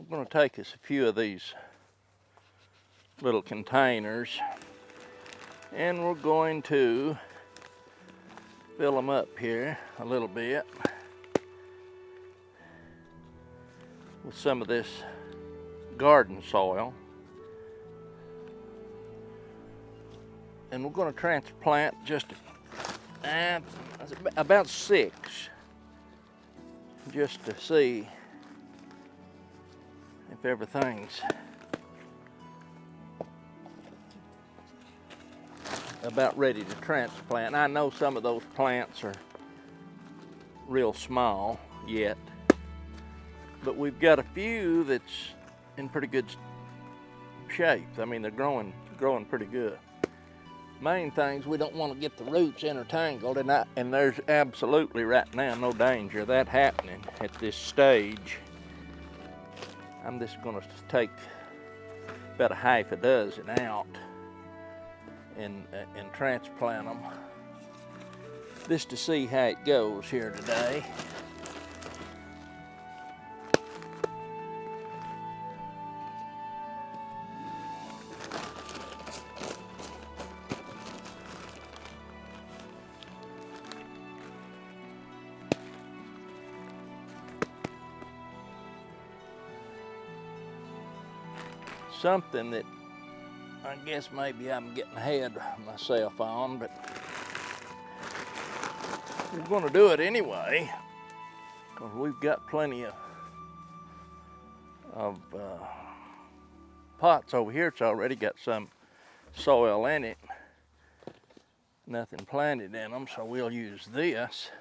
We're going to take us a few of these little containers and we're going to fill them up here a little bit with some of this garden soil. And we're going to transplant just about 6 just to see if everything's about ready to transplant. And I know some of those plants are real small yet, but we've got a few that's in pretty good shape. I mean, they're growing pretty good. Main things, we don't want to get the roots intertangled, and there's absolutely right now no danger of that happening at this stage. I'm just going to take about a half a dozen out and transplant them just to see how it goes here today. Something that I guess maybe I'm getting ahead of myself on, but we're going to do it anyway because we've got plenty of pots over here. It's already got some soil in it, nothing planted in them, so we'll use this.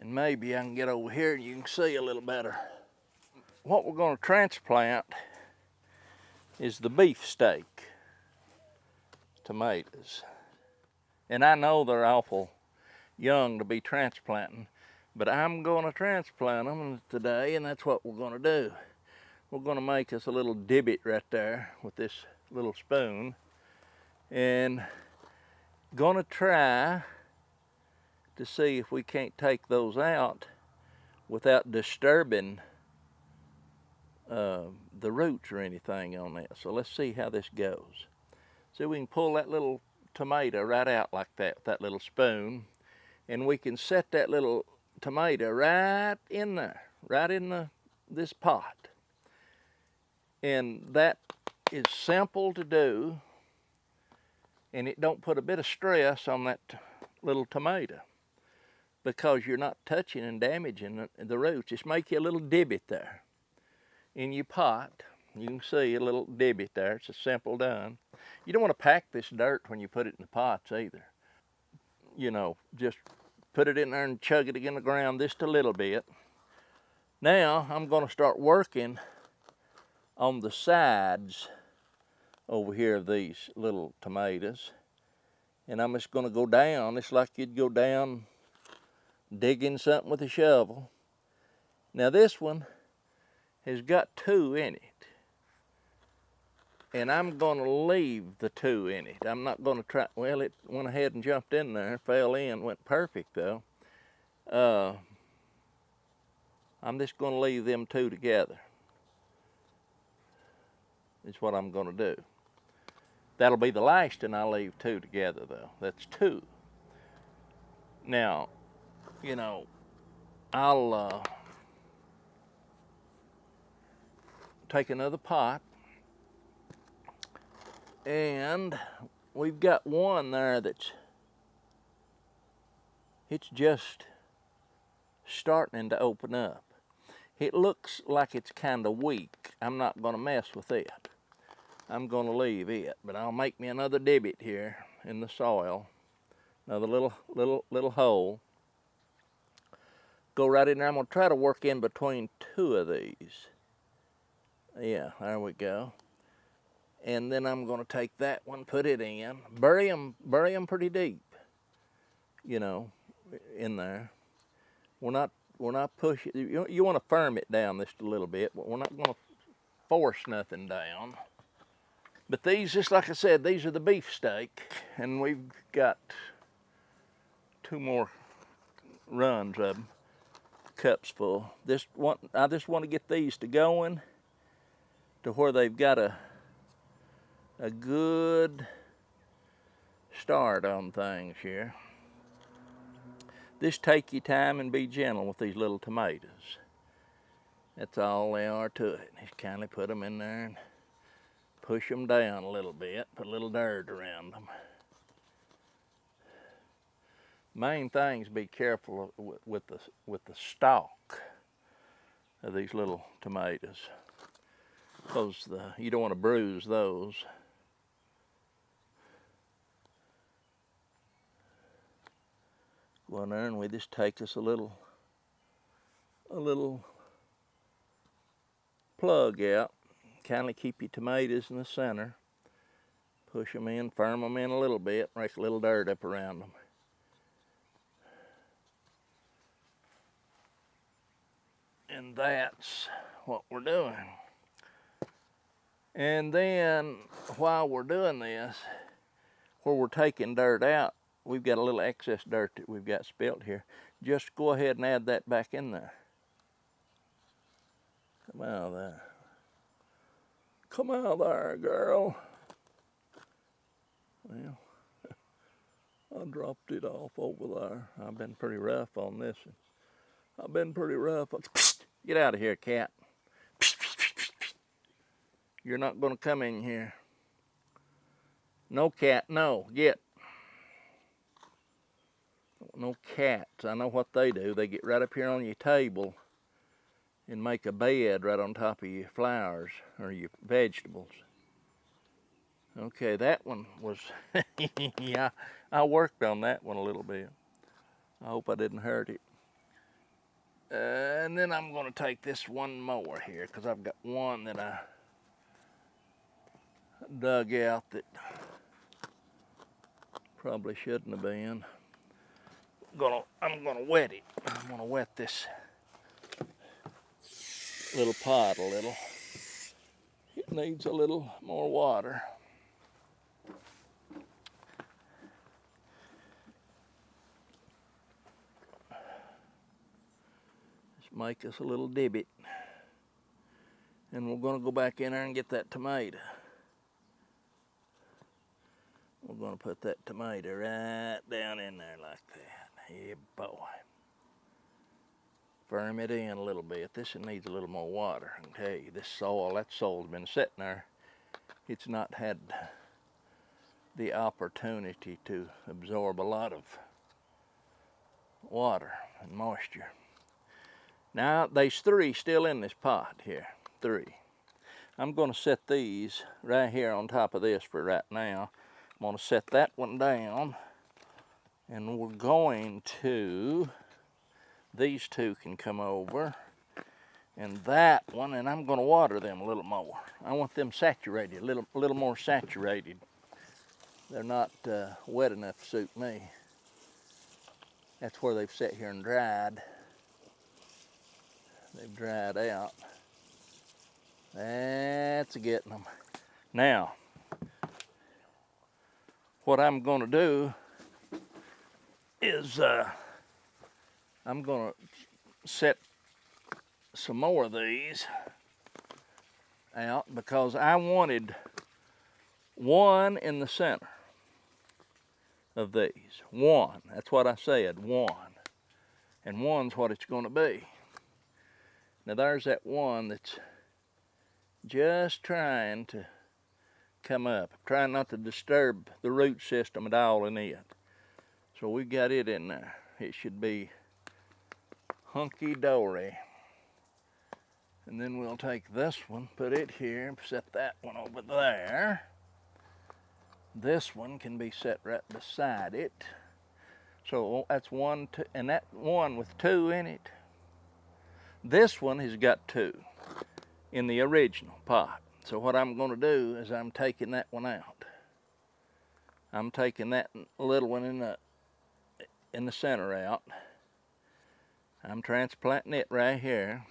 And maybe I can get over here and you can see a little better. What we're going to transplant is the beefsteak tomatoes. And I know they're awful young to be transplanting, but I'm going to transplant them today, and that's what we're going to do. We're going to make us a little divot right there with this little spoon, and going to try to see if we can't take those out without disturbing the roots or anything on this. So let's see how this goes. See, we can pull that little tomato right out like that with that little spoon, and we can set that little tomato right in there, right in this pot. And that is simple to do, and it don't put a bit of stress on that little tomato because you're not touching and damaging the roots. Just make you a little divot there in your pot. You can see a little divot there. It's a simple done. You don't want to pack this dirt when you put it in the pots either. You know, just put it in there and chug it in the ground just a little bit. Now I'm going to start working on the sides over here of these little tomatoes. And I'm just going to go down. It's like you'd go down digging something with a shovel. Now this one has got 2 in it, and I'm going to leave the 2 in it. I'm not going to try, well, it went ahead and jumped in there, fell in, went perfect though. I'm just going to leave them 2 together. Is what I'm going to do. That'll be the last, and I'll leave 2 together though. That's 2. Now, you know, I'll take another pot, and we've got one there it's just starting to open up. It looks like it's kind of weak. I'm not going to mess with it. I'm going to leave it, but I'll make me another divot here in the soil, another little hole. Go right in there. I'm going to try to work in between 2 of these. Yeah, there we go. And then I'm going to take that one, put it in, bury them pretty deep, you know, in there. We're not pushing. You want to firm it down just a little bit, but we're not going to force nothing down. But these, just like I said, these are the beefsteak, and we've got 2 more runs of them. cups full. I just want to get these to going to where they've got a good start on things here. Just take your time and be gentle with these little tomatoes. That's all they are to it. Just kind of put them in there and push them down a little bit, put a little dirt around them. Main thing is be careful with the stalk of these little tomatoes, because you don't want to bruise those. Go in there and we just take us a little plug out. Kind of keep your tomatoes in the center. Push them in, firm them in a little bit, make a little dirt up around them. And that's what we're doing. And then while we're doing this, where we're taking dirt out, we've got a little excess dirt that we've got spilt here. Just go ahead and add that back in there. Come out of there. Come out there, girl. Well, I dropped it off over there. I've been pretty rough on this one. I've been pretty rough. Get out of here, cat. You're not going to come in here. No, cat, no. Get. No cats. I know what they do. They get right up here on your table and make a bed right on top of your flowers or your vegetables. Okay, that one was, yeah, I worked on that one a little bit. I hope I didn't hurt it. And then I'm going to take this one more here, because I've got one that I dug out that probably shouldn't have been. I'm gonna wet it. I'm gonna wet this little pot a little. It needs a little more water. Just make us a little divot. And we're gonna go back in there and get that tomato. We're gonna put that tomato right down in there like that. Yeah, boy. Firm it in a little bit. This needs a little more water. I can tell you, this soil, that soil's been sitting there. It's not had the opportunity to absorb a lot of water and moisture. Now, there's 3 still in this pot here. 3. I'm going to set these right here on top of this for right now. I'm going to set that one down. And we're going to, these 2 can come over, and that one, and I'm going to water them a little more. I want them saturated, a little more saturated. They're not wet enough to suit me. That's where they've sat here and dried. They've dried out. That's getting them. Now, what I'm going to do is I'm going to set some more of these out, because I wanted one in the center of these. One. That's what I said, one. And one's what it's going to be. Now there's that one that's just trying to come up. Trying not to disturb the root system at all in it. So we've got it in there. It should be hunky-dory. And then we'll take this one, put it here, and set that one over there. This one can be set right beside it. So that's 1, 2, and that one with 2 in it. This one has got 2 in the original pot. So what I'm going to do is I'm taking that one out. I'm taking that little one in the center out. I'm transplanting it right here.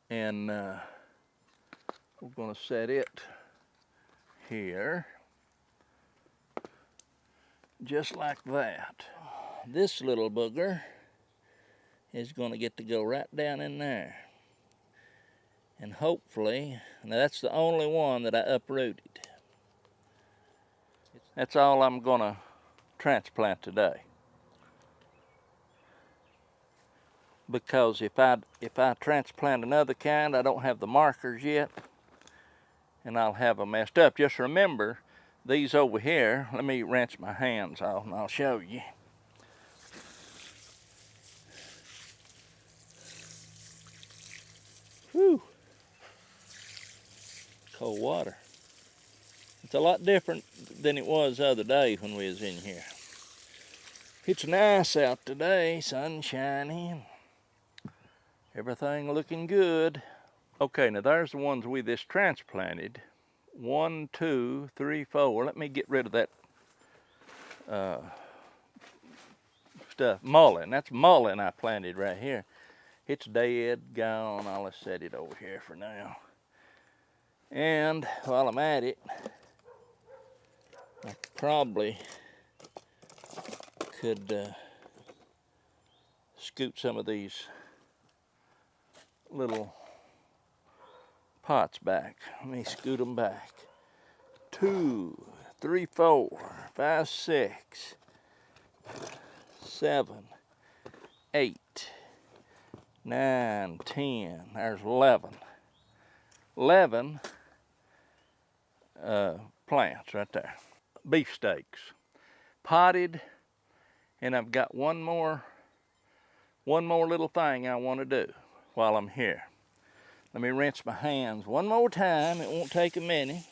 And we're going to set it here. Just like that. this little booger is going to get to go right down in there. And hopefully, now that's the only one that I uprooted. That's all I'm going to transplant today. Because if I transplant another kind, I don't have the markers yet, and I'll have them messed up. Just remember, these over here, let me rinse my hands off and I'll show you. Whew. Cold water. It's a lot different than it was the other day when we was in here. It's nice out today, sun shining, everything looking good. Okay, now there's the ones we just transplanted. 1, 2, 3, 4. Let me get rid of that stuff. Mullein. That's mullein I planted right here. It's dead, gone. I'll just set it over here for now. And while I'm at it, I probably could scoot some of these little pots back. Let me scoot them back. 2, 3, 4, 5, 6, 7, 8, 9, 10. There's 11. 11 plants right there. Beefsteaks, potted, and I've got one more little thing I want to do while I'm here. Let me rinse my hands one more time. It won't take a minute.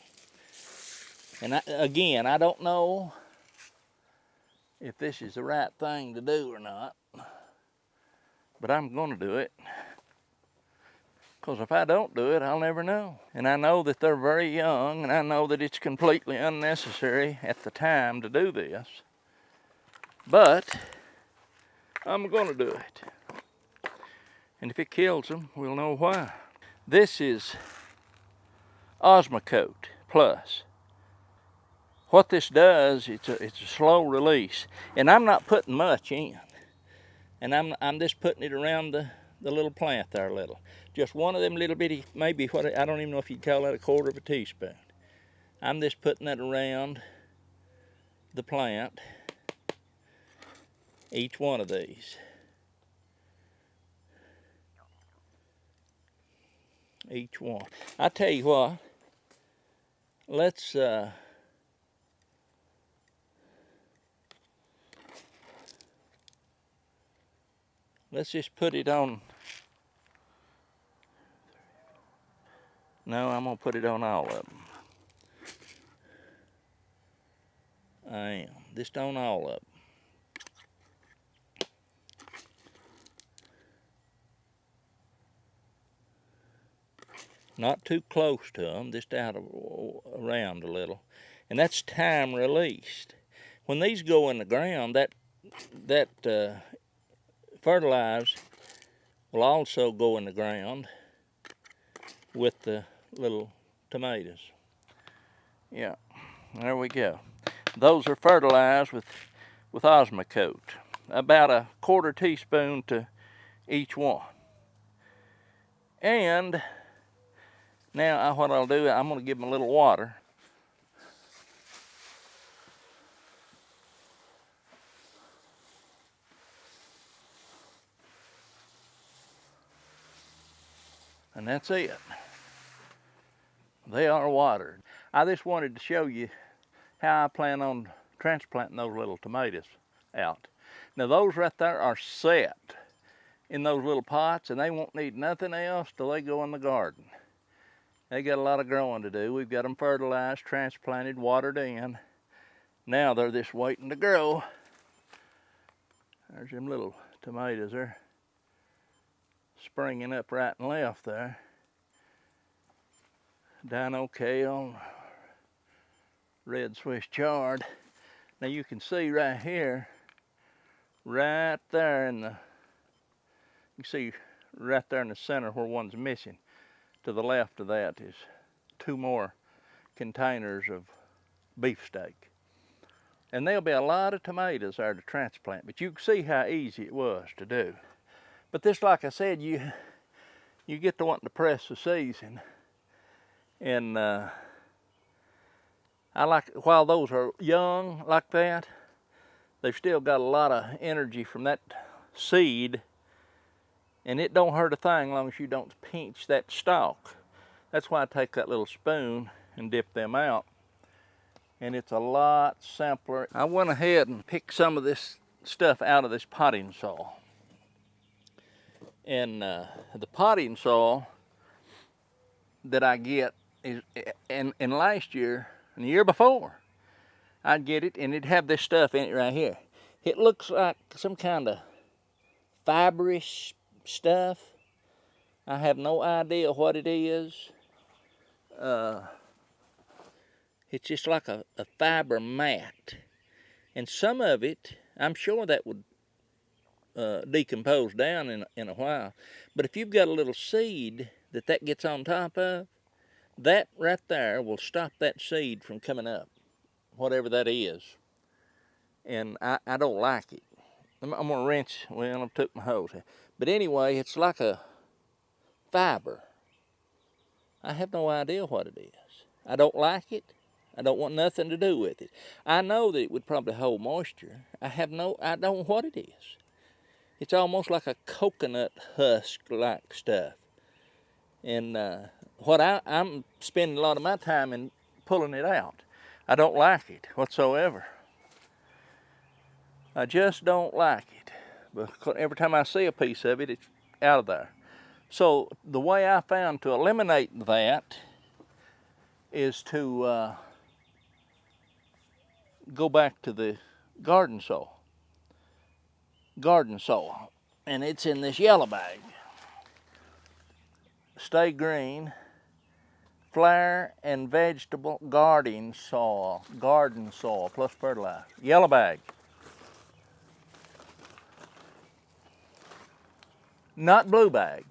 And again, I don't know if this is the right thing to do or not, but I'm going to do it. Because if I don't do it, I'll never know. And I know that they're very young, and I know that it's completely unnecessary at the time to do this. But I'm going to do it. And if it kills them, we'll know why. This is Osmocote Plus. What this does, it's a slow release. And I'm not putting much in. And I'm just putting it around the little plant there a little. Just one of them little bitty, maybe what, I don't even know if you'd call that a quarter of a teaspoon. I'm just putting that around the plant, each one of these. Each one. I tell you what, let's just put it on. No, I'm going to put it on all of them. I am. Just on all of them. Not too close to them, just around a little. And that's time released. When these go in the ground, that fertilizer will also go in the ground with the little tomatoes. Yeah, there we go. Those are fertilized with Osmocote. About a quarter teaspoon to each one. And now what I'll do, I'm going to give them a little water. And that's it. They are watered. I just wanted to show you how I plan on transplanting those little tomatoes out. Now those right there are set in those little pots, and they won't need nothing else till they go in the garden. They got a lot of growing to do. We've got them fertilized, transplanted, watered in. Now they're just waiting to grow. There's them little tomatoes there, springing up right and left there. Dino kale, red Swiss chard. Now you can see right here, right there in the, you can see right there in the center where one's missing. To the left of that is 2 more containers of beefsteak. And there'll be a lot of tomatoes there to transplant, but you can see how easy it was to do. But this, like I said, you get to wanting to press the season. And I like, while those are young like that, they've still got a lot of energy from that seed, and it don't hurt a thing as long as you don't pinch that stalk. That's why I take that little spoon and dip them out. And it's a lot simpler. I went ahead and picked some of this stuff out of this potting soil. And the potting soil that I get is, and last year, and the year before, I'd get it and it'd have this stuff in it right here. It looks like some kind of fibrous stuff. I have no idea what it is. It's just like a fiber mat. And some of it, I'm sure that would decompose down in a while. But if you've got a little seed that gets on top of, that right there will stop that seed from coming up, whatever that is. And I don't like it. I'm gonna wrench, well, I took my hose. But anyway, it's like a fiber. I have no idea what it is. I don't like it. I don't want nothing to do with it. I know that it would probably hold moisture. I don't know what it is. It's almost like a coconut husk-like stuff. And what I'm spending a lot of my time in pulling it out. I don't like it whatsoever. I just don't like it. But every time I see a piece of it, it's out of there. So the way I found to eliminate that is to go back to the garden soil. And it's in this yellow bag. Stay Green flower and vegetable garden soil plus fertilizer. Yellow bag. Not blue bag.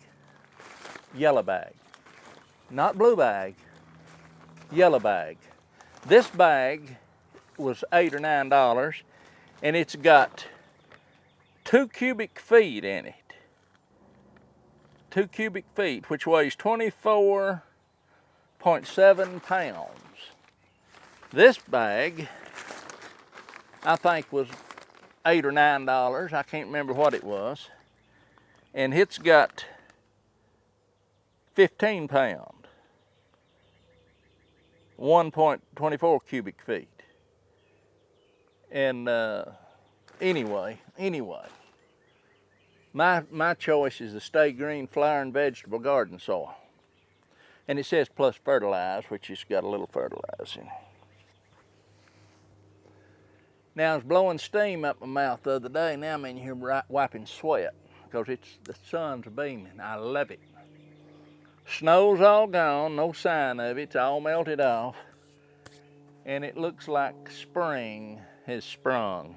Yellow bag. Not blue bag. Yellow bag. This bag was $8 or $9, and it's got 2 cubic feet in it. 2 cubic feet, which weighs 24.7 pounds. This bag, I think, was $8 or $9. I can't remember what it was. And it's got 15 pound, 1.24 cubic feet. And anyway, my choice is the Stay Green flower and vegetable garden soil. And it says plus fertilizer, which has got a little fertilizer in it. Now I was blowing steam up my mouth the other day. Now I'm in here wiping sweat because the sun's beaming. I love it. Snow's all gone, no sign of it. It's all melted off. And it looks like spring has sprung.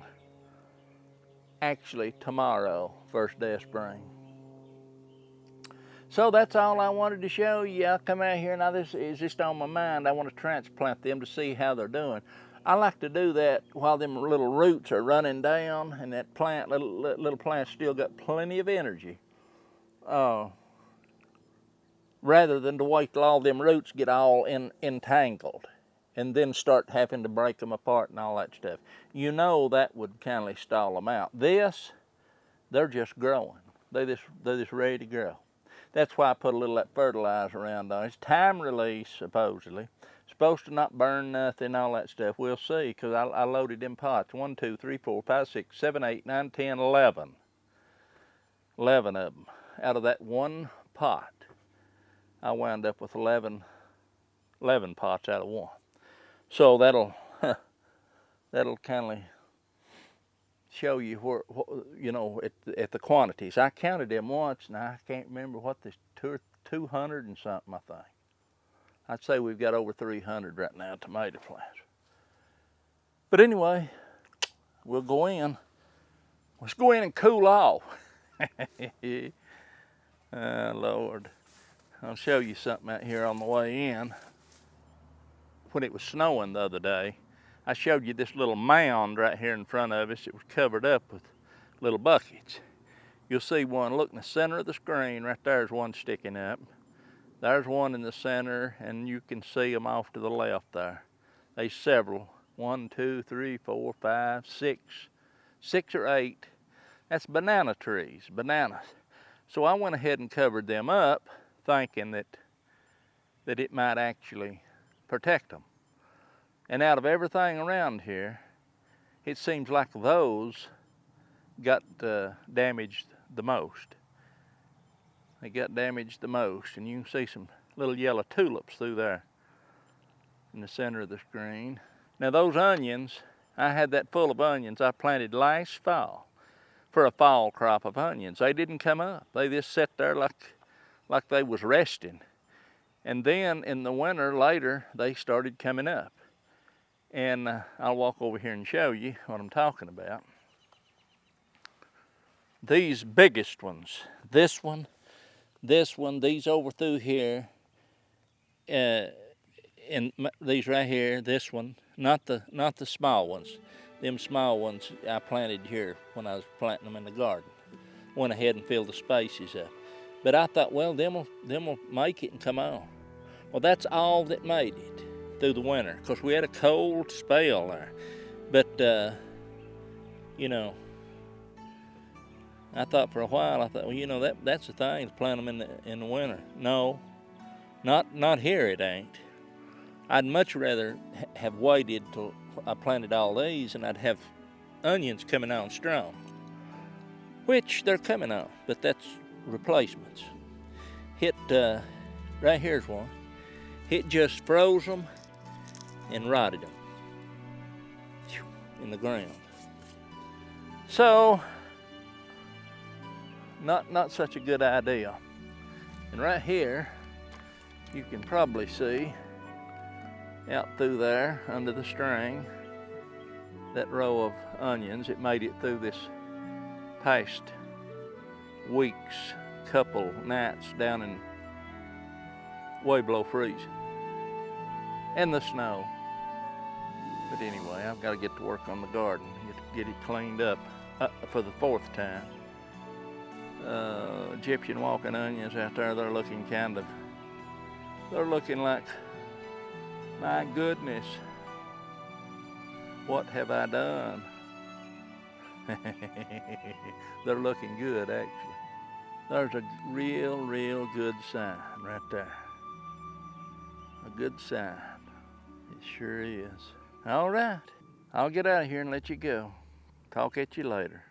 Actually, tomorrow, first day of spring. So that's all I wanted to show you. I come out here, now this is just on my mind. I want to transplant them to see how they're doing. I like to do that while them little roots are running down and that plant, little plant's still got plenty of energy. Rather than to wait till all them roots get all entangled and then start having to break them apart and all that stuff. You know that would kind of stall them out. This, they're just growing. They're just ready to grow. That's why I put a little of that fertilizer around on it. It's time release, supposedly. Supposed to not burn nothing, all that stuff. We'll see, because I loaded them pots. 1, 2, 3, 4, 5, 6, 7, 8, 9, 10, 11. 11 of them. Out of that one pot, I wound up with 11 pots out of one. So that'll kind of show you where, you know, at the quantities. I counted them once, and I can't remember what this 200 and something, I think. I'd say we've got over 300 right now tomato plants. But anyway, we'll go in. Let's go in and cool off. Lord. I'll show you something out here on the way in. When it was snowing the other day, I showed you this little mound right here in front of us. It was covered up with little buckets. You'll see one, look in the center of the screen, right there's one sticking up. There's one in the center, and you can see them off to the left there. There's several, 1, 2, 3, 4, 5, 6, 6 or 8. That's banana trees, bananas. So I went ahead and covered them up, thinking that it might actually protect them. And out of everything around here, it seems like those got damaged the most. They got damaged the most, and you can see some little yellow tulips through there in the center of the screen. Now those onions, I had that full of onions I planted last fall for a fall crop of onions. They didn't come up. They just sat there like they was resting. And then in the winter later, they started coming up. And I'll walk over here and show you what I'm talking about. These biggest ones, this one, these over through here, and these right here, this one, not the small ones. Them small ones I planted here when I was planting them in the garden. Went ahead and filled the spaces up. But I thought, well, them will make it and come on. Well, that's all that made it through the winter, because we had a cold spell there. But, you know, I thought for a while, I thought, well, you know, that's the thing, to plant them in the winter. No, not here it ain't. I'd much rather have waited till I planted all these, and I'd have onions coming on strong, which they're coming on, but that's replacements. Right here's one. It just froze them and rotted them in the ground. So, not such a good idea. And right here, you can probably see out through there under the string, that row of onions. It made it through this past week's couple nights down in way below freezing, and the snow. But anyway, I've got to get to work on the garden, get it cleaned up for the 4th time. Egyptian walking onions out there, they're looking like, my goodness, what have I done? They're looking good, actually. There's a real good sign right there. A good sign. It sure is. All right, I'll get out of here and let you go. Talk at you later.